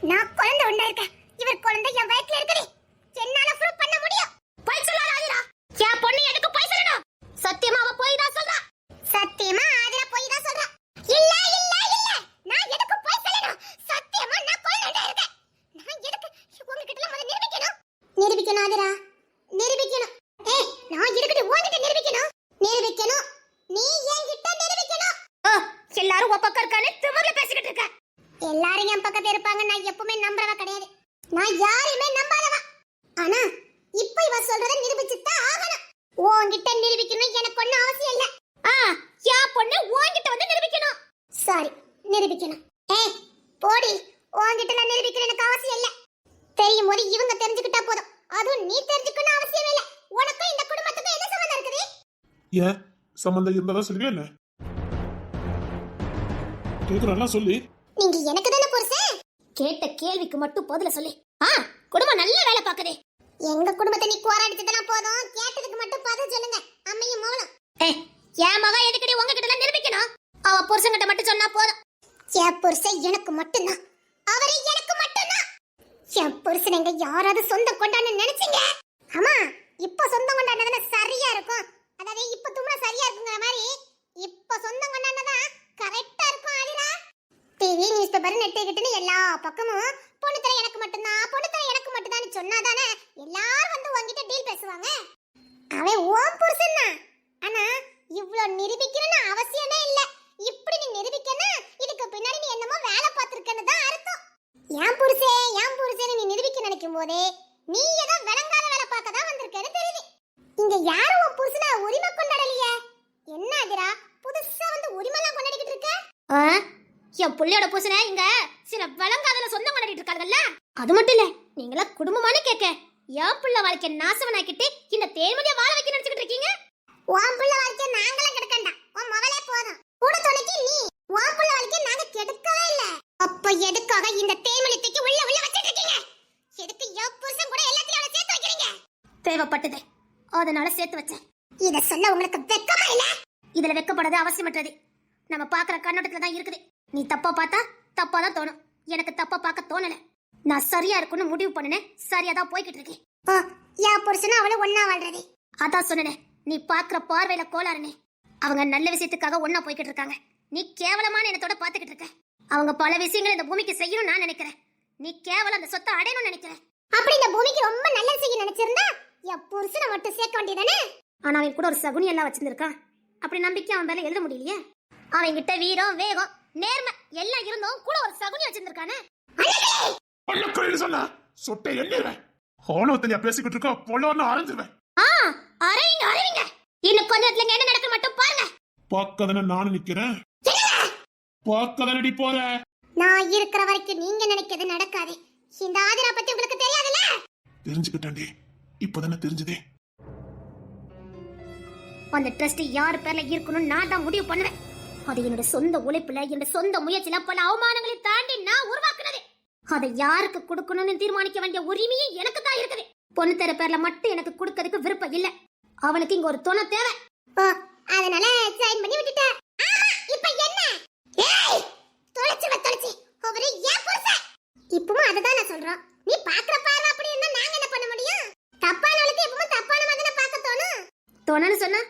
நான் குழந்தை ஒண்ணா இருக்கேன். இவர் குழந்தை என் வயித்துல இருக்குடி. என்னால ப்ரூவ் பண்ண முடியும். போய் சொல்லாத ஆதிரா. என் பொண்ணு எனக்கு போய் சொல்லணும். சத்தியமா அவ போய் தான் சொல்றா. சத்தியமா ஆதிரா போய் தான் சொல்றா. இல்ல இல்ல இல்ல. நான் எதுக்கு போய் சொல்லணும்? சத்தியமா நான் குழந்தை ஒண்ணா இருக்கேன். நான் எதுக்கு உங்ககிட்ட முதல்ல நிரூபிக்கணும். நிரூபிக்கணும் ஆதிரா. நிரூபிக்கணும். ஏய் நான் எதுக்கு உன்கிட்ட நிரூபிக்கணும்? நிரூபிக்கணும். நீ என்கிட்ட நிரூபிக்கணும். எல்லாரும் உன் பக்கம் இருக்கானே திமிர்ல பேசிக்கிட்டு இருக்க. எல்லாரும் என் பக்கத்துல இருப்பாங்க. நான் எப்பவுமே நம்பறவ கிடையாது. நான் யாரையுமே நம்பாதவ. ஆனா இப்போ இவ சொல்றத நிரூபிச்சுதான் ஆகணும். உன்கிட்ட நிரூபிக்கணும் எனக்கு ஒண்ணும் அவசியம் இல்ல. யா பொண்ணு உன்கிட்ட வந்து நிரூபிக்கணும். சாரி நிரூபிக்கணும். ஏய் போடி. உன்கிட்ட நான் நிரூபிக்கணும் எனக்கு அவசியம் இல்ல. தெரியும் போது இவங்க தெரிஞ்சுக்கிட்டா போதும். அதுவும் நீ தெரிஞ்சுக்கணும் அவசியம் இல்ல. உனக்கும் இந்த குடும்பத்துக்கும் என்ன சம்பந்தம் இருக்குது? ஏன் சம்பந்தம் இருந்ததா சொல்லுவே இல்ல கேக்குறா சொல்லி. நீங்க எனக்கு தான புருஷன். கேட்ட கேள்விக்கு மட்டும் பதில சொல்லி. குடும்பம் நல்ல வேலை பாக்குதே. எங்க குடும்பத்தை நீ போராடிச்சதெல்லாம் போதும். கேட்டதுக்கு மட்டும் பதில் சொல்லுங்க. அம்மையும் மௌனம். என் மகா எதுக்கடி உங்ககிட்ட எல்லாம் நிரூபிக்கணும்? அவ புருஷன்கிட்ட மட்டும் சொன்னா போதும். என் புருஷன் எனக்கு மட்டும்தான். அவரே எனக்கு மட்டும்தான். என் புருஷன் எங்க யாராவது சொந்தம் கொண்டான்னு நினைச்சீங்க? ஆமா இப்ப சொந்தம் கொண்டாடுனதுல சரியா இருக்கும். அதாவது இப்ப தும்மா சரியா இருக்குங்கிற மாதிரி இப்ப சொந்தம் கொண்டாடுனதான் கரெக்டா இருக்கும் Aathira. TV news paper net கிட்டன்னு எல்லா பக்கமும் பொண்ணு தர எனக்கு மட்டும்தான் பொண்ணு தர எனக்கு மட்டும்தான் சொன்னாதானே எல்லாரும் வந்து உன்கிட்ட டீல் பேசுவாங்க. அவன் ஓம் புருஷன் தான். ஆனா இவ்ளோ நிரூபிக்கணும்னு அவசியமே இல்ல. இப்படி நீ நிரூபிக்கணும் இதுக்கு பின்னாடி நீ என்னமோ வேலை பார்த்திருக்கன்னு தான் அர்த்தம். என் புருஷன் நீ நிரூபிக்க நினைக்கும் போதே நீ ஏதோ விளங்காத வேலை பார்க்க தான் வந்திருக்கேன்னு தெரியுது. இங்க யாரும் உன் புருஷனை உரிமை கொண்டாடலையே. என்ன ஆதிரா புதுசா வந்து உரிமைலாம் கொண்டாடிக்கிட்டு இருக்க? என் புள்ளையோட புருஷனை இங்க சில விளங்காதல சொந்தம் கொண்டாடிட்டு இருக்காங்கல்ல. அது மட்டும் இல்ல நீங்களா குடும்பமான கேட்க என் புள்ள வாழ்க்கை நாசவனாக்கிட்டு இந்த தேர்மதியை வாழ வைக்க நினைச்சுக்கிட்டு இருக்கீங்க. உன் புள்ள வாழ்க்கை நாங்களாம் கெடுக்கண்டா. உன் மகளே போதும். கூட துணைக்கு நீ. உன் புள்ள வாழ்க்கை நாங்க கெடுக்கவே இல்ல. அப்ப எதுக்காக இந்த தேர்மதியத்துக்கு உள்ள வச்சிட்டு இருக்கீங்க? எதுக்கு என் புருஷன் கூட எல்லாத்தையும் அவளை சேர்த்து வைக்கிறீங்க? தேவைப்பட்டது அதனால சேர்த்து வச்சேன். இத சொல்ல உங்களுக்கு வெக்கமா இல்ல? இதுல வெக்கப்படாத அவசியமற்றது. நம்ம பாக்குற கண்ணோட்டத்துல தான் இருக்குது. நீ தப்பா பார்த்தா தப்பா தான் தோணும். எனக்கு தப்பா பார்க்க தோணல. நான் சரியா இருக்குன்னு முடிவு பண்ணனேன். சரியா தான் போய்கிட்டு இருக்கேன். யா புருஷனா அவளை ஒண்ணா வாழ்றது. அதான் சொன்னேன். நீ பாக்குற பார்வையில கோளாறுனே. அவங்க நல்ல விஷயத்துக்காக ஒண்ணா போய்கிட்டு இருக்காங்க. நீ கேவலமான எண்ணத்தோட பாத்துக்கிட்டு இருக்க. அவங்க பல விஷயங்களை இந்த பூமிக்கு செய்யணும் நான் நினைக்கிறேன். நீ கேவலம் அந்த சொத்தை அடையணும்னு நினைக்கிறேன். அப்படி இந்த பூமிக்கு ரொம்ப நல்ல செய்ய நினைச்சிருந்தா என் புருஷனை மட்டும் சேர்க்க வேண்டியதானே. ஆனா அவன் கூட ஒரு சகுனி எல்லாம் வச்சிருந்திருக்கான். அப்படி நம்பிக்கை அவன் மேல எழுத முடியலையே. அவன் கிட்ட வீரம் வேகம் நேர்மை எல்லாம் இருந்தும் கூட ஒரு சகுனி வச்சிருந்திருக்கானே. சொன்னா சொட்டை எண்ணிடுவேன். ஹோனோத்தலியா பேசிக்கிட்டு இருக்க பொல்லவன்னு அரைஞ்சிருவேன். அரைவீங்க. இன்னும் கொஞ்ச நேரத்துல என்ன நடக்க மட்டும் பாருங்க. பாக்கதானே நானும் நிக்கிறேன். பாக்கதானடி போற. நான் இருக்கிற வரைக்கும் நீங்க நினைக்கிறது நடக்காது. இந்த ஆதிரா பத்தி உங்களுக்கு தெரியாதுல்ல? தெரிஞ்சுக்கிட்டேன்டி. இப்பதானே தெரிஞ்சதே. அந்த ட்ரஸ்ட் யார் பேர்ல இருக்கணும் நான் தான் முடிவு பண்ணுவேன். அது என்னோட சொந்த உழைப்புல என்னோட சொந்த முயற்சியில பல அவமானங்களை தாண்டி நான் உருவாக்குனது. அதை யாருக்கு கொடுக்கணும்னு தீர்மானிக்க வேண்டிய உரிமையும் எனக்கு தான் இருக்குது. பொண்ணு தர பேர்ல மட்டும் எனக்கு கொடுக்கிறதுக்கு விருப்பம் இல்ல. அவளுக்கு இங்க ஒரு துணை தேவை. அதனால சைன் பண்ணி விட்டுட்டேன். ஆமா இப்போ என்ன? ஏய் தொலைச்சு அவரே ஏன் புருஷன். இப்பவும் அதுதான் நான் சொல்றேன். நீ பாக்குற பார்வை அப்படி இருந்தா நாங்க என்ன பண்ண முடியும்? தப்பானவளுக்கு எப்பவும் தப்பான மாதிரி பார்க்க தோணுன்னு சொன்னா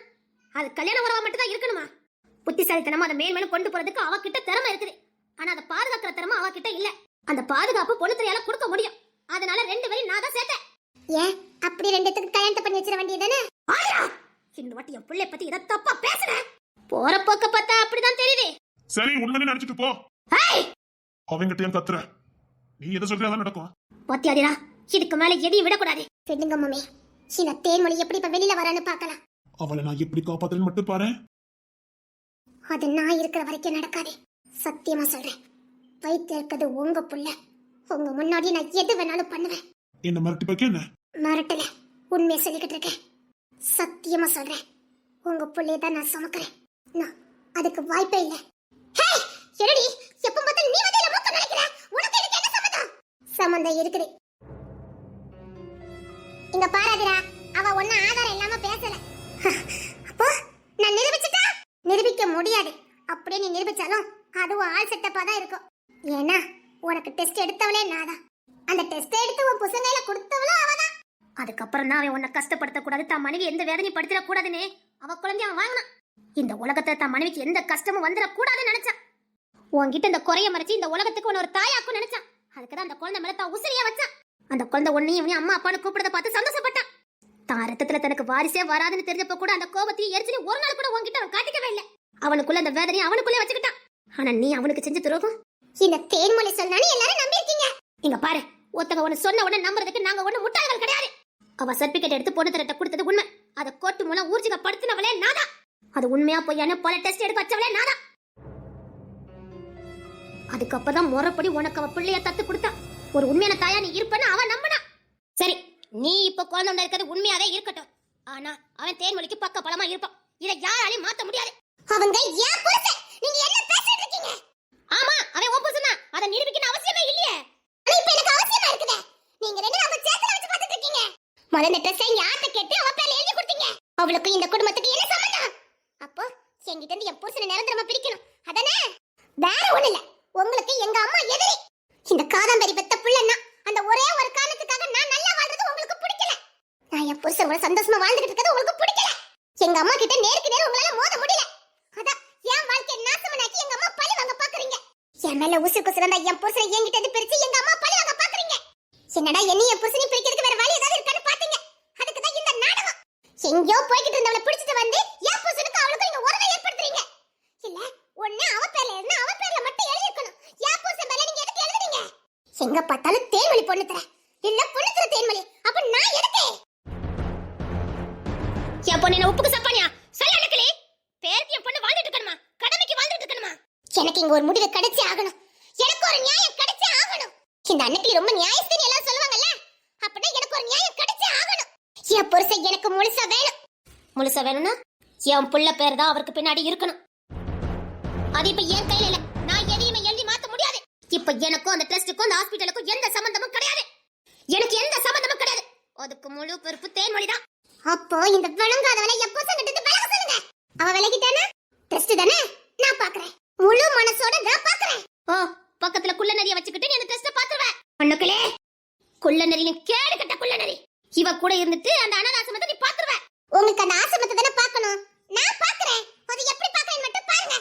அது கல்யாண உறவா மட்டும் தான் இருக்கணுமா? புத்திசாலித்தனமா அதை மேல் மேலும் கொண்டு போறதுக்கு அவகிட்ட திறமை இருக்குது. ஆனா அதை பாதுகாக்கிற திறமை அவகிட்ட இல்ல. அந்த பாதுகாப்பு பொண்ணு துறையால கொடுக்க முடியும். அதனால ரெண்டு பேரும் நான் தான் சேர்த்தேன். ஏன் அப்படி ரெண்டுத்துக்கு கல்யாணத்தை பண்ணி வச்சிட வேண்டியதானே? இந்த வாட்டி என் பிள்ளை பத்தி இதை தப்பா பேசுறேன். போற போக்க பார்த்தா அப்படிதான் தெரியுது. சரி உண்மைன்னு நினைச்சிட்டு போ. அவங்கிட்ட ஏன் கத்துற? நீ எதை சொல்றதா நடக்கும். பத்தியாதிரா இதுக்கு மேல எதையும் விடக்கூடாது. சொல்லுங்க மம்மி. இந்த தேன்மொழி எப்படி இப்ப வெளியில வரான்னு பார்க்கலாம். அவளை நான் எப்படி காப்பாத்துறேன்னு மட்டும் பாரு. அது நான் இருக்கிற வரைக்கும் நடக்காது. சத்தியமா சொல்றேன். வயித்துல இருக்கிறது உங்க புள்ள. உங்க முன்னாடி நான் எது வேணாலும் பண்ணுவேன். என்ன மிரட்டி பாக்க? என்ன மிரட்டல, உண்மையை சொல்லிக்கிட்டு இருக்கேன். சத்தியமா சொல்றேன். உங்க புள்ளைய தான் நான் சுமக்கிறேன். நான் அதுக்கு வாய்ப்பே இல்லை. என்னடி எப்ப பார்த்தாலும் நீ வந்து மூக்க நினைக்கிற? உனக்கு இதுக்கு என்ன சம்பந்தம்? சம்பந்தம் இருக்குது. இங்க பாராதிரா அவ ஒன்னும் ஆதாரம் இல்லாம பேசல. அப்போ நான் நிரூபிச்சுட்டா? நிரூபிக்க முடியாது. அப்படியே நீ நிரூபிச்சாலும் அதுவும் ஆள் செட்டப்பா தான் இருக்கும். ஏன்னா உனக்கு டெஸ்ட் எடுத்தவளே நாதான். அந்த டெஸ்ட் எடுத்து உன் புசங்கையில கொடுத்தவளும் அவதான். அதுக்கப்புறம் தான் அவன் உன்னை கஷ்டப்படுத்த கூடாது, தான் மனைவி எந்த வேதனையும் படுத்திட கூடாதுன்னு அவ குழந்தைய அவன் வாங்கினான். இந்த உலகத்துல தான் மனைவிக்கு எந்த கஷ்டமும் வந்துட கூடாதுன்னு நினைச்சான். உன்கிட்ட இந்த குறைய மறைச்சு இந்த உலகத்துக்கு உன்ன ஒரு தாயாக்கும் நினைச்சான். அதுக்குதான் அந்த குழந்தை மேல தான் உசிரியா வச்சான். அந்த குழந்தை உன்னையும் இவனையும் அம்மா அப்பான்னு கூப்பிடத பார்த்து சந்தோஷப்பட்டான். தான் ரத்தத்துல தனக்கு வாரிசே வராதுன்னு தெரிஞ்சப்ப கூட அந்த கோபத்தையும் எரிச்சலையும் ஒரு நாள் கூட உன்கிட்ட அவன் காட்டிக்கவே இல்லை. அவனுக்குள்ள அந்த வேதனையை அவனுக்குள்ளே வச்சுக்கிட்டான். ஆனா நீ அவனுக்கு செஞ்ச துரோகம் இந்த தேன்மொழி சொன்னானே எல்லாரும் நம்பி இருக்கீங்க. இங்க பாரு, ஒருத்தவங்க ஒன்னு சொன்ன உடனே நம்புறதுக்கு நாங்க ஒண்ணு முட்டாள்கள் கிடையாது. அவ சர்டிபிகேட் எடுத்து பொண்ணு தரட்ட கொடுத்தது உண்மை. அதை கோர்ட்டு மூலம் ஊர்ஜிகப்படுத்தினவளே நாதான். அது உண்மையா பொய்யானு பல டெஸ்ட் எடுக்க வச்சவளே நாதான். அதுக்கப்புறம் முறைப்படி உனக்கு அவ பிள்ளைய தத்து கொடுத்தா. ஒரு உண்மையான தாயா நீ இருப்பன்னு அவன் நம்பினா. சரி, நீ இப்ப குழந்தை இருக்கிறது உண்மையாவே இருக்கட்டும். ஆனா அவன் தேன்மொழிக்கு பக்க பலமா இருப்பான். இதை யாராலையும் மாத்த முடியாது. அவங்க ஏன் புருஷன்? நீங்க என்ன பேசிட்டு இருக்கீங்க? ஆமா, அவன் உன் புருஷன் தான். அதை நிரூபிக்கணும் அவசியமே இல்லையே. ஆனா இப்ப எனக்கு அவசியமா இருக்குது. நீங்க ரெண்டு நம்ம சேத்துல வச்சு பார்த்துட்டு இருக்கீங்க. முதல்ல ட்ரெஸ்ஸை யார்ட்ட கேட்டு அவ பேர்ல எழுதி கொடுத்தீங்க? அவளுக்கு இந்த குடும்பத்துக்கு என்ன சம்பந்தம்? அப்போ என்கிட்ட இருந்து என் புருஷனை நிரந்தரமா பிரிக்கணும் அதானே? வேற ஒண்ணு இல்ல, உங்களுக்கு எங்க அம்மா எதிரி. இந்த காதம்பரி பெத்த புள்ளன்னா அந்த ஒரே ஒரு காரணத்துக்காக நான் நல்லா வாழ்றது உங்களுக்கு பிடிக்கல. நான் என் புருஷனோட சந்தோஷமா வாழ்ந்துட்டு இருக்கிறது உங்களுக்கு பிடிக்கல. எங்க அம்மா கிட்ட நேருக்கு நேர் உங்களால மோத முடியல. அதான் என் வாழ்க்கையை நாசமாக்கி எங்க அம்மா பழி வாங்க பாக்குறீங்க. என் மேல உசுக்கு சிறந்த என் புருஷனை என்கிட்ட இருந்து பிரிச்சு எங்க அம்மா பழி வாங்க பாக்குறீங்க. என்னடா என்னைய என் புருஷனை பிரிக்கிறதுக்கு வேற வழி ஏதாவது இருக்கான்னு பாத்தீங்க. அதுக்கு தான் இந்த நாடகம். எங்கயோ போய்கிட்டு இருந்தவளை பிடிச்சிட்டு வந்து என் புருஷனுக்கு அவளுக்கு நீங்க உறவை ஏற்படுத்துறீங்க. இல்ல ஒண்ணு அவ பேர்ல இருந்தா அவ பேர்ல மட்டும் எழுதி இருக்கணும். என் புருஷன் பேர்ல நீங்க எதுக்கு எழுதுறீங்க? எங்க பார்த்தாலும் தேன்மொழி பொண்ணு தர இல்ல பொண்ணு தர தேன்மொழி. அப்ப நான் எதுக்கு? என் பொண்ணு என்ன உப்புக்கு சப்பானியா? சொல்ல எனக்குலே பேருக்கு என் பொண்ணு வாழ்ந்துட்டு இருக்கணுமா? கடமைக்கு வாழ்ந்துட்டு இருக்கணுமா? எனக்கு இங்க ஒரு முடிவு கிடைச்சே ஆகணும். எனக்கு ஒரு நியாயம் கிடைச்சே ஆகணும். இந்த அன்னைக்கு ரொம்ப நியாயஸ்தேன்னு எல்லாம் சொல்லுவாங்கல்ல, அப்படின்னா எனக்கு ஒரு நியாயம் கிடைச்சே ஆகணும். என் புருஷன் எனக்கு முழுசா வேணும். முழுசா வேணும்னா என் புள்ள பேர் தான் அவருக்கு பின்னாடி இருக்கணும். அது இப்ப என் கையில இல்ல. நான் எதையுமே எழுதி மாத்த முடியாது. இப்ப எனக்கும் அந்த ட்ரஸ்டுக்கும் அந்த ஹாஸ்பிடலுக்கும் எந்த சம்பந்தமும் கிடையாது. எனக்கு எந்த சம்பந்தமும் கிடையாது. அதுக்கு முழு பொறுப்பு தேன்மொழி தான். அப்போ இந்த விளங்காதவனை எப்போ சங்கட்டு விலக சொல்லுங்க. அவ விலகிட்டானா ட்ரஸ்ட் தானே நான் பாக்குறேன். முழு மனசோட நான் பாக்குறேன். ஓ, பக்கத்துல குள்ள நரியை வச்சுக்கிட்டு நீ அந்த ட்ரஸ்ட பாத்துருவ. அண்ணக்களே, குள்ள நரியில கேடு கட்ட குள்ள நரி. இவ கூட இருந்துட்டு அந்த அனாதாசமத்தை நீ பாத்துருவ. உங்களுக்கு அந்த ஆசிரமத்தை தானே பார்க்கணும். நான் பாக்குறேன். அது எப்படி பார்க்கறேன்னு மட்டும் பாருங்க.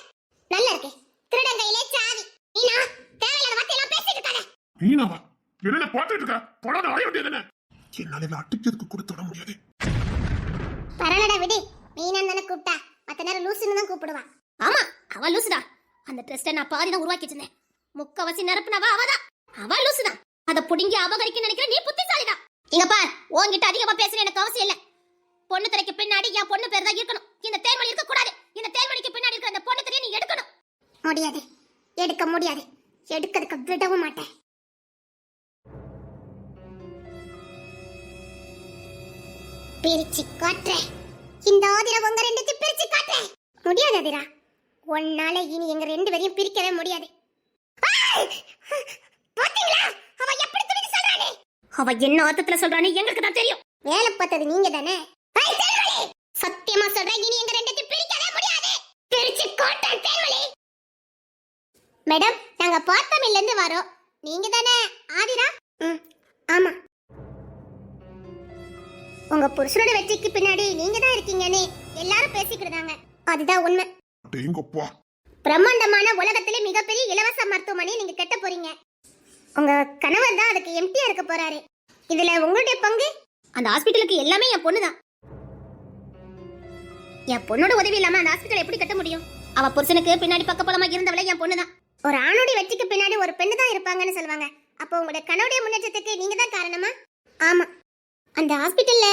நல்லா இருக்கு. திருடன் கையிலே சாவி. நீனா தேவையில்லாத வார்த்தை எல்லாம் பேசிட்டு இருக்காத. நீனாவா என்ன பாத்துட்டு இருக்க? படாத ஆய வேண்டியதுதானே. என்னால அட்டிக்கிறதுக்கு கூட தொட முடியாது. பரவாயில்லை விடு. மீனா தானே கூப்பிட்டா, மத்த நேரம் லூசுன்னு தான் கூப்பிடுவா. ஆமா, அவ லூசுடா. அந்த ட்ரெஸ்ட்டை நான் பாதி தான் உருவாக்கி வச்சிருந்தேன். முக்கவாசி நிரப்புனவா அவதான். அவ லூசுதான். அதை புடிங்கி அபகரிக்க நினைக்கிற நீ புத்திசாலிதான். இங்க பார், உன்கிட்ட அதிகமா பேசுற எனக்கு அவசியம் இல்ல. பொண்ணு திரைக்கு பின்னாடி என் பொண்ணு பேர் தான் இருக்கணும். இந்த தேன்மொழி இருக்க கூடாது. இந்த தேன்மொழிக்கு பின்னாடி இருக்கிற அந்த பொண்ணு திரையை நீ எடுக்கணும். முடியாது, எடுக்க முடியாது. எடுக்கிறதுக்கு விடவும் மாட்டேன். பிரிச்சு காட்டுறேன். இந்த ஆதிரா உங்க ரெண்டுத்தையும் பிரிச்சு காட்டுறேன். முடியாது ஆதிரா, உன்னால இனி எங்க ரெண்டு பேரையும் பிரிக்கவே முடியாது. பாத்தீங்களா அவ எப்படி துணிஞ்சு சொல்றானே? அவ என்ன அர்த்தத்துல சொல்றானே எங்களுக்கு தான் தெரியும். வேலை பார்த்தது நீங்க தானே. சத்தியமா சொல்றேன், இனி எங்க ரெண்டுத்தையும் பிரிக்கவே முடியாது. பிரிச்சு காட்டுறேன் தேன்மொழி. மேடம், நாங்க பார்த்தாமில்ல இருந்து வரோம். நீங்க தானே ஆதிரா? ஆமா. உங்க புருஷனோட வெற்றிக்கு பின்னாடி நீங்க தான் இருக்கீங்கன்னு எல்லாரும் பேசிக்கிட்டாங்க. அதுதான் உண்மை. டேங்கப்பா, பிரம்மாண்டமான உலகத்திலே மிகப்பெரிய இலவச மருத்துவமனை நீங்க கட்ட போறீங்க. உங்க கணவர் தான் அதுக்கு எம்டியா இருக்க போறாரு. இதுல உங்களுடைய பங்கு? அந்த ஹாஸ்பிடலுக்கு எல்லாமே என் பொண்ணு தான். என் பொண்ணோட உதவி இல்லாம அந்த ஹாஸ்பிடல் எப்படி கட்ட முடியும்? அவ புருஷனுக்கு பின்னாடி பக்கபலமா இருந்தவளே என் பொண்ணு தான். ஒரு ஆணுடைய வெற்றிக்கு பின்னாடி ஒரு பெண்ணு தான் இருப்பாங்கன்னு சொல்லுவாங்க. அப்போ உங்களுடைய கணவருடைய முன்னேற்றத்துக்கு நீங்க தான் காரணமா? ஆமா. அந்த ஹாஸ்பிடல்ல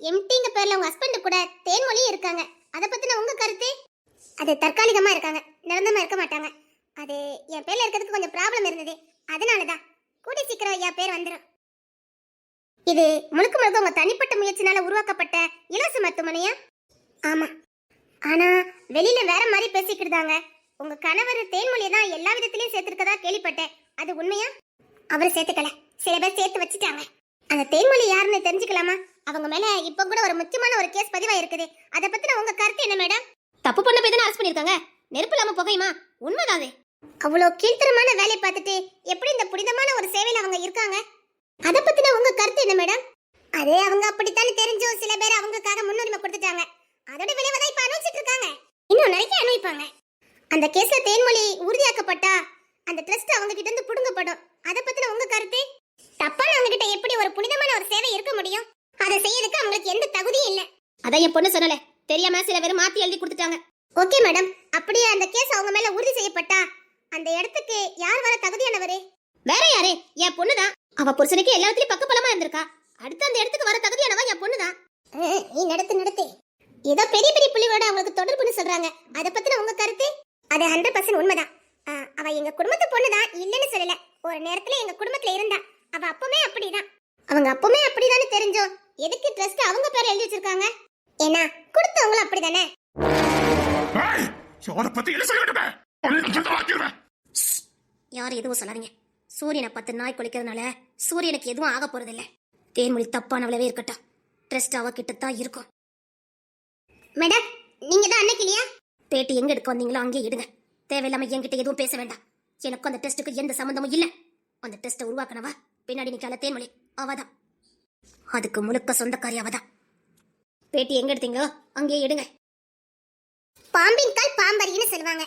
எம்டிங்க பேர்ல உங்க ஹஸ்பண்ட் கூட தேன்மொழி இருக்காங்க. அத பத்தின உங்க கருத்து? அது தற்காலிகமா இருக்காங்க, நிரந்தரமா இருக்க மாட்டாங்க. அது என் பேர்ல இருக்கிறதுக்கு கொஞ்சம் ப்ராப்ளம் இருந்தது. அதனாலதான் கூடி சீக்கிரம் என் பேர் வந்துடும். இது முழுக்க முழுக்க உங்க தனிப்பட்ட முயற்சினால உருவாக்கப்பட்ட இலவச மருத்துவமனையா? ஆமா. ஆனா வெளியில வேற மாதிரி பேசிக்கிட்டாங்க. உங்க கணவர் தேன்மொழியை தான் எல்லா விதத்திலயும் சேர்த்திருக்கதா கேள்விப்பட்டேன். அது உண்மையா? அவர் சேர்த்துக்கல, சில பேர் சேர்த்து வச்சுட்டாங்க. அந்த தேன்மொழி யாருன்னு தெரிஞ்சுக்கலாமா? அவங்க மேல இப்ப கூட ஒரு முக்கியமான ஒரு கேஸ் பதிவா இருக்குது. அத பத்தின உங்க கருத்து என்ன மேடம்? தப்பு பண்ண போய் தானே அரெஸ்ட் பண்ணிருக்காங்க. நெருப்பு இல்லாம புகையுமா? உண்மைதாவே. அவ்வளோ கீழ்த்தரமான வேலையை பார்த்துட்டு எப்படி இந்த புனிதமான அது அவங்க அப்படித்தான் தெரிஞ்சும் சில பேர் அவங்களுக்காக முன்னுரிமை கொடுத்துட்டாங்க. அதோட விளைவை தான் இப்ப அனுபவிச்சுட்டு இருக்காங்க. இன்னும் நிறைய அனுபவிப்பாங்க. அந்த கேஸ்ல தேன்மொழி உறுதியாக்கப்பட்டா அந்த ட்ரஸ்ட் அவங்க கிட்ட இருந்து புடுங்கப்படும். அத பத்தின உங்க கருத்து? தப்பானவங்க கிட்ட எப்படி ஒரு புனிதமான ஒரு சேவை இருக்க முடியும்? அதை செய்யறதுக்கு அவங்களுக்கு எந்த தகுதியும் இல்ல. அதான் என் பொண்ணு சொன்னல, தெரியாம சில பேர் மாத்தி எழுதி கொடுத்துட்டாங்க. ஓகே மேடம், அப்படியே அந்த கேஸ் அவங்க மேல உறுதி செய்யப்பட்டா அந்த இடத்துக்கு யார் வர தகுதியானவரு? வேற யாரு? என் பொண்ணுதான். அவ புருஷனுக்கு எல்லாத்துலயும் பக்கபலமா இருந்திருக்கா. அடுத்து அந்த இடத்துக்கு வர தகுதியானவ என் பொண்ணுதான். நீ நடத்து ஏதோ பெரிய பெரிய புள்ளிகளோட அவங்களுக்கு தொடர்புன்னு சொல்றாங்க. அத பத்தின உங்க கருத்து? அது 100% உண்மைதான். அவ எங்க குடும்பத்து பொண்ணுதான், இல்லன்னு சொல்லல. ஒரு நேரத்துல எங்க குடும்பத்துல இருந்தா. அவ அப்பவே அப்படிதான். அவங்க அப்பவே அப்படிதானே தெரிஞ்சோம் எதுக்கு ட்ரஸ்ட் அவங்க பேரை எழுதி வச்சிருக்காங்க? ஏன்னா கொடுத்தவங்களும் அப்படிதானே. யாரும் எதுவும் சொல்லாதீங்க. சூரியனை 10 நாய் குளிக்கிறதுனால சூரியனுக்கு எதுவும் ஆக போறது இல்ல. தேன்மொழி தப்பானவளவே இருக்கட்டும். ட்ரஸ்ட் அவ கிட்டத்தான் இருக்கும். மேடம், நீங்க தான் அன்னைக்கு இல்லையா? பேட்டி எங்க எடுக்க வந்தீங்களோ அங்கே எடுங்க. தேவையில்லாம என்கிட்ட எதுவும் பேச வேண்டாம். எனக்கு அந்த டெஸ்ட்டுக்கு எந்த சம்பந்தமும் இல்ல. அந்த டெஸ்ட்டை உருவாக்கினவா பின்னாடி நிக்கால தேன்மொழி, அவதான். அதுக்கு முழுக்க சொந்தக்காரி அவதான். பேட்டி எங்க எடுத்தீங்களோ அங்கே எடுங்க. பாம்பின் கால் பாம்பரின்னு சொல்லுவாங்க.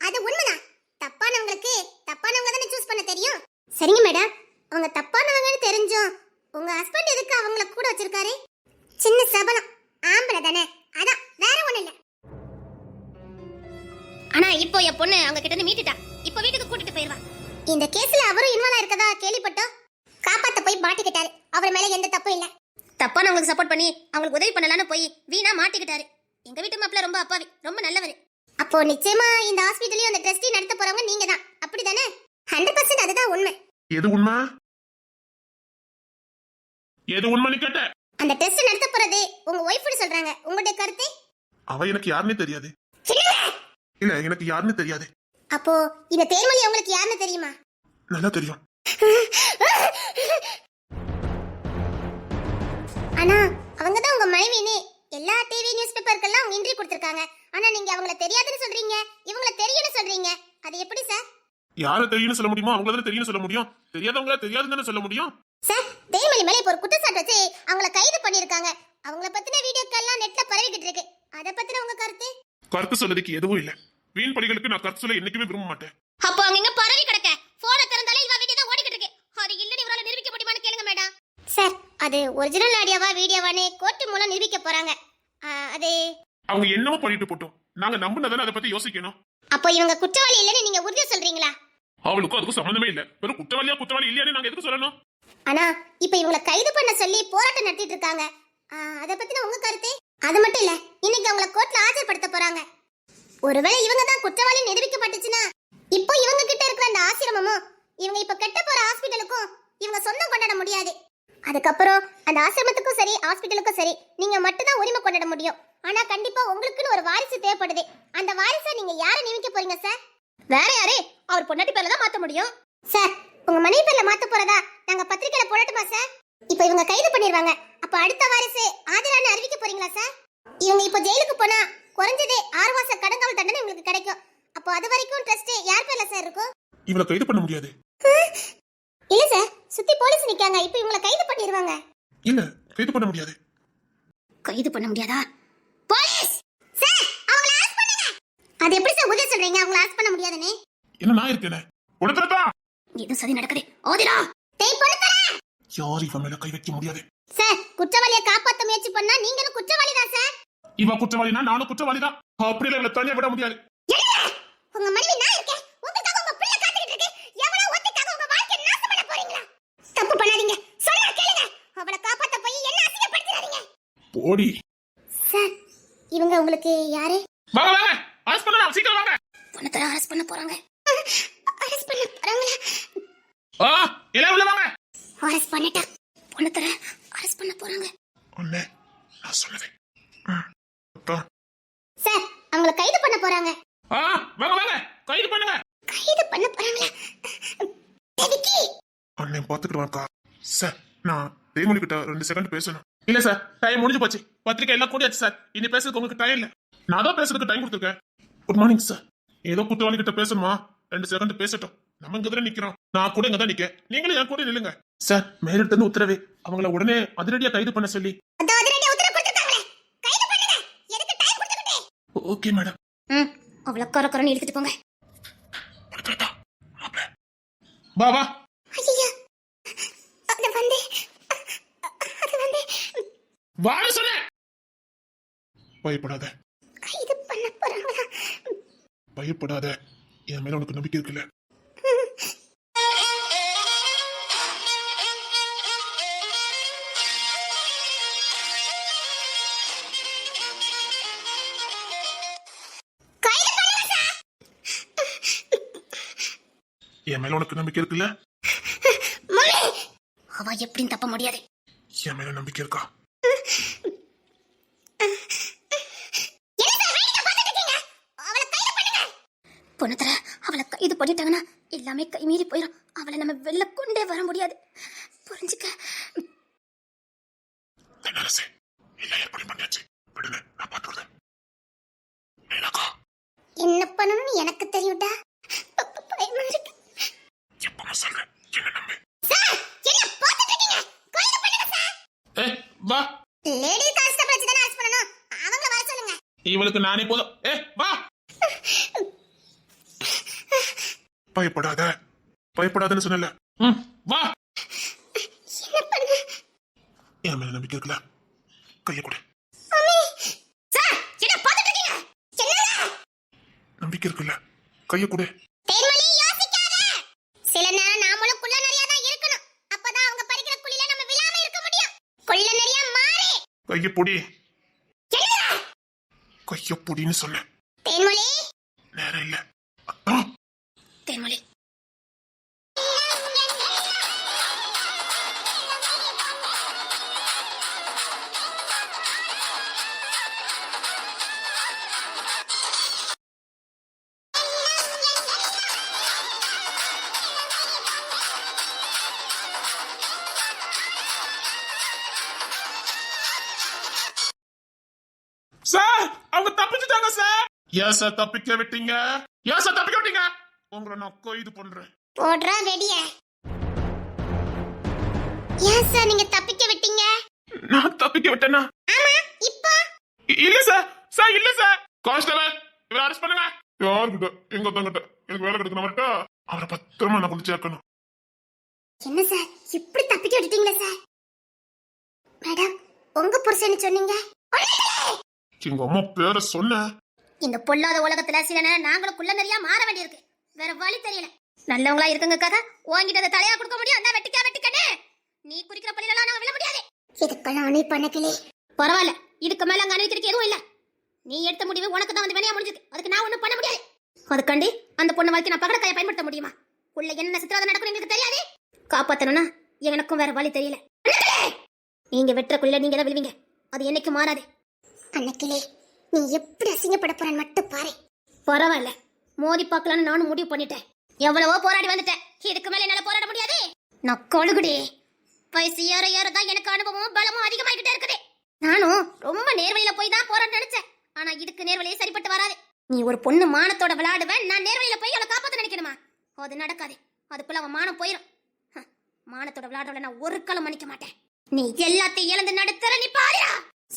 அது உண்மைதான். தப்பானவங்களுக்கு தப்பானவங்க தானே சூஸ் பண்ண தெரியும். சரிங்க மேடம், அவங்க தப்பானவங்கன்னு தெரிஞ்சும் உங்க ஹஸ்பண்ட் எதுக்கு அவங்கள கூட வச்சிருக்காரு? சின்ன சபலம், ஆம்பளை தானே, அதான், வேற ஒண்ணு இல்ல. ஆனா இப்போ என் பொண்ணு அவங்க கிட்ட இருந்து மீட்டுட்டா. இப்போ வீட்டுக்கு கூட்டிட்டு போயிருவா. இந்த கேஸ்ல அவரும் இன்வால்வ் இருக்கதா கேள்விப்பட்டோம். காப்பாத்த போய் மாட்டிக்கிட்டாரு. அவர் மேல எந்த தப்பும் இல்ல. தப்பானவங்களுக்கு சப்போர்ட் பண்ணி அவங்களுக்கு உதவி பண்ணலான்னு போய் வீணா மாட்டிக்கிட்டாரு. எங்க வீட்டு மாப்பிள்ள ரொம்ப அப்பாவி, ரொம்ப நல்லவர். அப்போ நிச்சயமா இந்த ஹாஸ்பிடலையும் அந்த ட்ரஸ்டி நடத்த போறவங்க நீங்க தான், அப்படிதானே? 100% அதுதான் உண்மை. எது உண்மை? எது உண்மைன்னு கேட்ட? அந்த டெஸ்ட் நடத்த போறது உங்க ஒய்ஃப்னு சொல்றாங்க. உங்களுடைய கருத்து? அவ எனக்கு யாருன்னே தெரியாது. இல்ல, எனக்கு யாருன்னு தெரியாது. அப்போ இந்த தேன்மொழி உங்களுக்கு யாருன்னு தெரியுமா? நல்லா தெரியும். ஆனா அவங்க தான் உங்க மனைவின்னு எல்லா டிவி நியூஸ் பேப்பர்க்கெல்லாம் அவங்க இன்டர்வியூ கொடுத்திருக்காங்க. ஆனா நீங்க அவங்கள தெரியாதுன்னு சொல்றீங்க, இவங்கள தெரியும்னு சொல்றீங்க. அது எப்படி சார்? யாரை தெரியும்னு சொல்ல முடியுமோ அவங்கள தான தெரியும்னு சொல்ல முடியும். தெரியாதவங்கள தெரியாதுன்னு சொல்ல முடியும். சார், தேன்மொழி மேல இப்போ ஒரு குற்றச்சாட்டு வச்சு அவங்கள கைது பண்ணிருக்காங்க. அவங்கள பத்தின வீடியோக்கெல்லாம் நெட்ல பரவிக்கிட்டு இருக்கு. அத பத்தின உங்க கருத்து? கருத்து சொல்றதுக்கு எதுவும் இல்ல. வீண் படிகளுக்கு நான் கருத்து சொல்ல என்னைக்குமே விரும்ப மாட்டேன். அப்போ அங்க பரவி கிடக்க போனை திறந்தாலே இவ வீடியோ தான் ஓடிக்கிட்டு இருக்கு. அது இல்லன்னு இவரால நிரூபிக்க முடியுமான்னு கேளுங்க மேடம். சார், அது ஒரிஜினல் ஆடியோவா வீடியோவானே கோர்ட் மூலம் நிரூபிக்க போறாங்க. அது அவங்க என்னமோ பண்ணிட்டு போட்டோம். நாங்க நம்புனதானே அதை பத்தி யோசிக்கணும். அப்போ இவங்க குற்றவாளி இல்லன்னு நீங்க உறுதியா சொல்றீங்களா? அவளுக்கும் அதுக்கும் சம்பந்தமே இல்ல. வெறும் குற்றவாளி இல்லையானே நாங்க எதுக்கு சொல்லணும்? ஆனா இப்ப இவங்கள கைது பண்ண சொல்லி போராட்டம் நடத்திட்டு இருக்காங்க. அத பத்தின உங்க கருத்து? அது மட்டும் இல்ல, இன்னைக்கு அவங்கள கோர்ட்ல ஆஜர்படுத்த போறாங்க. ஒருவேளை இவங்க தான் குற்றவாளி நிரூபிக்கப்பட்டுச்சுன்னா இப்போ இவங்க கிட்ட இருக்கிற அந்த ஆசிரமமும் இவங்க இப்ப கட்ட போற ஹாஸ்பிடலுக்கும் இவங்க சொந்தம் கொண்டாட முடியாது. அதுக்கப்புறம் அந்த ஆசிரமத்துக்கும் சரி ஹாஸ்பிடலுக்கும் சரி நீங்க மட்டும் தான் உரிமை கொண்டாட முடியும். ஆனா கண்டிப்பா உங்களுக்குன்னு ஒரு வாரிசு தேவைப்படுது. அந்த வாரிசை நீங்க யாரை நியமிக்க போறீங்க சார்? வேற யாரு? அவர் பொண்டாட்டி பேர்ல தான் மாத்த முடியும். சார், உங்க மனைவி பேர்ல மாத்த போறதா நாங்க பத்திரிக்கையில போடட்டுமா சார்? இப்போ இவங்க கைது பண்ணிடுவாங்க. அப்ப அடுத்த வாரிசு ஆஜரான்னு அறிவிக்க போறீங்களா சார்? இவங்க இப்போ ஜெயிலுக்கு போனா குறைஞ்சதே 6 மாச கடங்காவல் தண்டனை உங்களுக்கு கிடைக்கும். அப்போ அது வரைக்கும் ட்ரஸ்ட் யார் பேர்ல சார் இருக்கும்? இவளை கைது பண்ண முடியாது. இல்ல சார், சுத்தி போலீஸ் நிக்காங்க. இப்போ இவங்களை கைது பண்ணிடுவாங்க. இல்ல, கைது பண்ண முடியாது. கைது பண்ண முடியாதா? போலீஸ் சார், அவங்கள அரெஸ்ட் பண்ணுங்க. அது எப்படி சார் உதவி சொல்றீங்க அவங்கள அரெஸ்ட் பண்ண முடியாதுன்னு? என்ன நான் இருக்கேனே. உடனே இது சதி நடக்குது. ஓடிரா. டேய் பொறுத்தற. யார் இவ மேல கை வைக்க முடியாது. சார், குற்றவாளியை காப்பாத்த முயற்சி பண்ணா நீங்களும் குற்றவாளி தான் சார். இவ குற்றவாளினா நானும் குற்றவாளி தான். அப்படியே இவளை தனியா விட முடியாது. உங்க மனைவி நான் இருக்கேன். உங்களுக்காக உங்க பிள்ளை காத்துக்கிட்டு இருக்கு. எவனோ ஒருத்தக்காக உங்க வாழ்க்கையை நாசம் பண்ண போறீங்களா? தப்பு பண்ணாதீங்க. சொல்ல கேளுங்க. அவளை காப்பாத்த போய் என்ன அசிங்கப்படுத்தாதீங்க. போடி. சார், இவங்க உங்களுக்கு யாரு? வாங்க வாங்க. அரெஸ்ட் பண்ணலாம், சீக்கிரம் வாங்க. பொண்ணை அரெஸ்ட் பண்ண போறாங்க. அரெஸ்ட் பண்ண போறாங்க. எல்லாம் உள்ள வாங்க. அரெஸ்ட் பண்ணிட்டா. பொண்ணை அரெஸ்ட் பண்ண போறாங்க. அண்ணே, நான் சொன்னதே. சார், அவங்கள கைது பண்ண போறாங்க. வாங்க வாங்க, கைது பண்ணுங்க. கைது பண்ண போறாங்களா? எதுக்கு? அண்ணே பாத்துக்கிடுவாக்கா. சார், நான் தேன்மொழி கிட்ட 2 செகண்ட் பேசணும். இல்ல சார், டைம் முடிஞ்சு போச்சு. பத்திரிக்கை எல்லாம் கூடியாச்சு சார். இனி பேசுறதுக்கு உங்களுக்கு டைம் இல்ல. நான் தான் பேசுறதுக்கு டைம் கொடுத்துருக்கேன். Good morning sir. ஏதோ குற்றவாளி கிட்ட பேசணுமா? 2 செகண்ட் பேசட்டும். நம்ம இங்க தான் நிக்கிறோம். நான் கூட இங்க தான் நிக்க. நீங்களும் என் கூட நில்லுங்க. சார் மேலிட்ட இருந்து உத்தரவு அவங்கள உடனே அதிரடியா கைது பண்ண சொல்லி. அதோ அதிரடியா உத்தரவு கொடுத்துட்டாங்களே, கைது பண்ணுங்க. எதுக்கு டைம் கொடுத்துக்கிட்டே? Okay madam. அவள கரகரன்னு இழுத்துட்டு போங்க. வா வா. ஐயா அது வந்து வான்னு சொன்னேன். பயப்படாத. கைது பண்ண போறாங்களா? பயப்படாத, என் மேல உனக்கு நம்பிக்கை இருக்குல்ல? என் மேல உனக்கு நம்பிக்கை இருக்குல்ல? அவ எப்படின்னு தப்ப முடியாது. என் மேல நம்பிக்கை இருக்கா? பொண்ணுத்தர அவளை கைது பண்ணிட்டாங்கன்னா எல்லாமே கை மீறி போயிடும். அவளை நம்ம வெளில கொண்டே வர முடியாது, புரிஞ்சுக்க. என்ன பண்ணணும்னு எனக்கு தெரியும்டா. பயமா இருக்கு. லேடி கான்ஸ்டபிள் வச்சு தான அரெஸ்ட் பண்ணனும். அவங்க வர சொல்லுங்க. இவளுக்கு நானே போதும். வா. பயப்படாத, பயப்படாதன்னு சொன்னல. வா. என்ன பண்ணு? என் மேல நம்பிக்கை இருக்குல்ல? கைய கொடு. மம்மி சார் என்ன பாத்துட்டு இருக்கீங்க? என்னடா? நம்பிக்கை இருக்குல்ல? கைய கொடு. தேன்மொழி யோசிக்காத. சில நேரம் நாமளும் குள்ள நரியா தான் இருக்கணும். அப்பதான் அவங்க பறிக்கிற குழில நம்ம விழாம இருக்க முடியும். குள்ள நரியா மாறு. கைய பொடி. என்னடா? கைய பொடின்னு சொன்னேன். தேன்மொழி நேரம் இல்ல. தேன்மொழி சார் அவங்க தப்பிச்சுட்டாங்க சார். ஏன் சார் தப்பிக்க விட்டீங்க? ஏன் சார் தப்பிக்க விட்டீங்க? உங்களை நான் கைது பண்றேன். போடுறா வெடிய. ஏன் சார் நீங்க தப்பிக்க விட்டீங்க? நான் தப்பிக்க விட்டேனா? ஆமா இப்போ. இல்ல சார். சார் இல்ல சார். கான்ஸ்டபிள் இவரை அரெஸ்ட் பண்ணுங்க. யார்கிட்ட? எங்க தங்கிட்ட எனக்கு வேலை கிடைக்கணும். அவர்கிட்ட அவரை பத்திரமா நான் கொண்டு சேர்க்கணும். என்ன சார் இப்படி தப்பிக்க விட்டுட்டீங்களா சார்? மேடம் உங்க புருஷன்னு சொன்னீங்க. எங்க அம்மா பேரை சொன்ன. இந்த பொல்லாத உலகத்துல சில நேரம் நாங்களும் குள்ள நிறைய மாற வேண்டியிருக்கு. வேற வழி தெரியல. நல்லவங்களா இருக்குங்கக்காக உன்கிட்ட அந்த தலையா கொடுக்க முடியும். அந்த வெட்டிக்கனே நீ குறிக்கிற பள்ளியில நாங்க விழ முடியாது. இதுக்கெல்லாம் அணி பண்ணக்கலே பரவாயில்ல. இதுக்கு மேல அங்க அணிவிக்கிறதுக்கு எதுவும் இல்ல. நீ எடுத்த முடிவு உனக்கு தான் வந்து வினையா முடிஞ்சிருக்கு. அதுக்கு நான் ஒண்ணும் பண்ண முடியாது. அதுக்காண்டி அந்த பொண்ணு வாழ்க்கை நான் பகட கையை பயன்படுத்த முடியுமா? உள்ள என்ன சித்திரவதை நடக்கும் எங்களுக்கு தெரியாது. காப்பாத்தணும்னா எனக்கும் வேற வழி தெரியல. நீங்க வெட்டுறக்குள்ள நீங்க தான் விழுவீங்க. அது என்னைக்கு மாறாது. அன்னைக்கிலே நீ எப்படி அசிங்கப்பட போறான்னு மட்டும் பாரு. பரவாயில்ல, மோதி பார்க்கலான்னு நானும் முடிவு பண்ணிட்டேன். எவ்வளவோ போராடி வந்துட்டேன். இதுக்கு மேல என்னால போராட முடியாது. நான் கொழுகுடி. வயசு ஏற ஏறதான் எனக்கு அனுபவமும் பலமும் அதிகமாகிட்டே இருக்குது. நானும் ரொம்ப நேர்வழியில போய் தான் போராட நினைச்சேன். ஆனா இதுக்கு நேர்வழியே சரிப்பட்டு வராது. நீ ஒரு பொண்ணு மானத்தோட விளையாடுவேன், நான் நேர்வழியில போய் அவளை காப்பாத்த நினைக்கணுமா? அது நடக்காது. அதுக்குள்ள அவன் மானம் போயிடும். மானத்தோட விளையாடுறவளை நான் ஒரு காலம் மன்னிக்க மாட்டேன். நீ எல்லாத்தையும் இழந்து நடுத்தர நீ பாரு.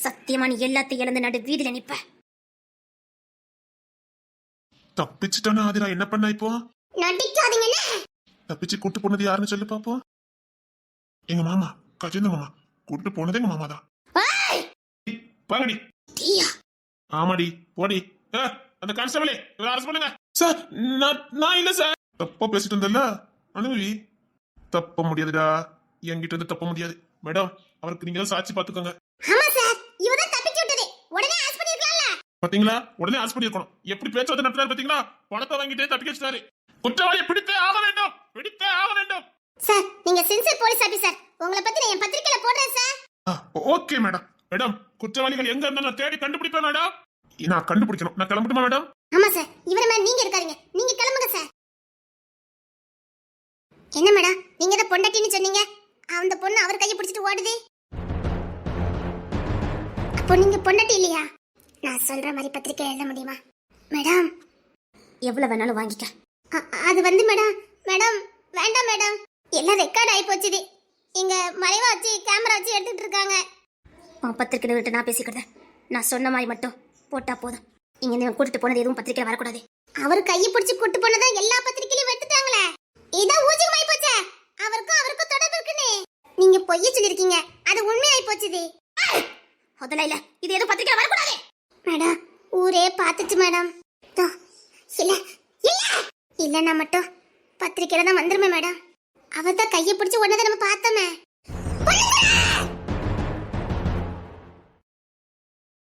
சத்தியமா நீ எல்லாத்தையும் இழந்து நடு வீதியில நிப்ப. தப்பிச்சுட்டானா ஆதிரா? என்ன பண்ண இப்போ? நடிக்காதீங்க. தப்பிச்சு கூட்டு போனது யாருன்னு சொல்லி பாப்போம். எங்க மாமா, கஜேந்திர மாமா. கூட்டு போனது எங்க மாமா தான். பாங்கடி. ஆமாடி, போடி. அந்த கான்ஸ்டபிளே இவரை அரெஸ்ட் பண்ணுங்க. சார் நான் இல்ல சார். தப்பா பேசிட்டு இருந்தல்ல அனுவி. தப்ப முடியாதுடா, என்கிட்ட இருந்து தப்ப முடியாது. மேடம் அவருக்கு நீங்க சாட்சி பாத்துக்கோங்க. ஆமா சார், இவதான் தப்பிச்சு விட்டது. உடனே அரெஸ்ட் பண்ணிருக்கலாம்ல. பாத்தீங்களா? உடனே அரெஸ்ட் பண்ணிருக்கணும். எப்படி பேச்சுவார்த்தை நடத்துறாரு பாத்தீங்களா? பணத்தை வாங்கிட்டே தப்பிக்க வச்சாரு. குற்றவாளியை பிடித்தே ஆக வேண்டும், பிடித்தே ஆக வேண்டும். சார் நீங்க சின்சியர் போலீஸ் ஆபீசர். உங்களை பத்தி நான் என் பத்திரிக்கையில போடுறேன் சார். Okay madam. மேடம் குற்றவாளிகள் எங்க இருந்தாலும் நான் தேடி கண்டுபிடிப்பேன் மேடம். நான் கண்டுபிடிக்கணும். நான் கிளம்பட்டுமா மேடம்? ஆமா சார், இவர மாதிரி நீங்க இருக்காதீங்க. நீங்க கிளம்புங்க சார். என்ன மேடம் நீங்க தான் பொண்டாட்டின்னு சொன்னீங்க. அந்த பொண்ணு அவர் கையை பிடிச்சிட்டு ஓடுது. அப்போ நீங்க பொண்டாட்டி இல்லையா? நான் சொல்ற மாதிரி பத்திரிக்கை எழுத முடியுமா மேடம்? எவ்வளவு வேணாலும் வாங்கிக்க. அது வந்து மேடம் வேண்டாம் மேடம், எல்லாம் ரெக்கார்ட் ஆகி போச்சுது. இங்க மறைவா வச்சு கேமரா வச்சு எடுத்துட்டு இருக்காங்க. பத்திரிக்கை விட்டு நான் பேசிக்கிறேன். நான் சொன்ன மாதிரி மட்டும் போட்டா போதும். இங்க நீ கூட்டிட்டு போனது எதுவும் பத்திரிக்கை வரக்கூடாது. அவர் கையை பிடிச்சு கூட்டு போனதா எல்லா பத்திரிக்கையிலும் வெட்டுட்டாங்களே. இதான் ஊஜிகமாய் போச்சே. அவருக்கும் தொடர்பு இருக்குன்னு நீங்க பொய்ய சொல்லிருக்கீங்க. அது உண்மையாய் போச்சுது. அதெல்லாம் இல்ல. இது எதுவும் பத்திரிக்கை வரக்கூடாது. மேடம் ஊரே பார்த்துச்சு மேடம். இல்ல இல்ல இல்லன்னா மட்டும் பத்திரிக்கையில தான் வந்துருமே மேடம். அவர் தான் கையை பிடிச்சு உடனே நம்ம பார்த்தோமே.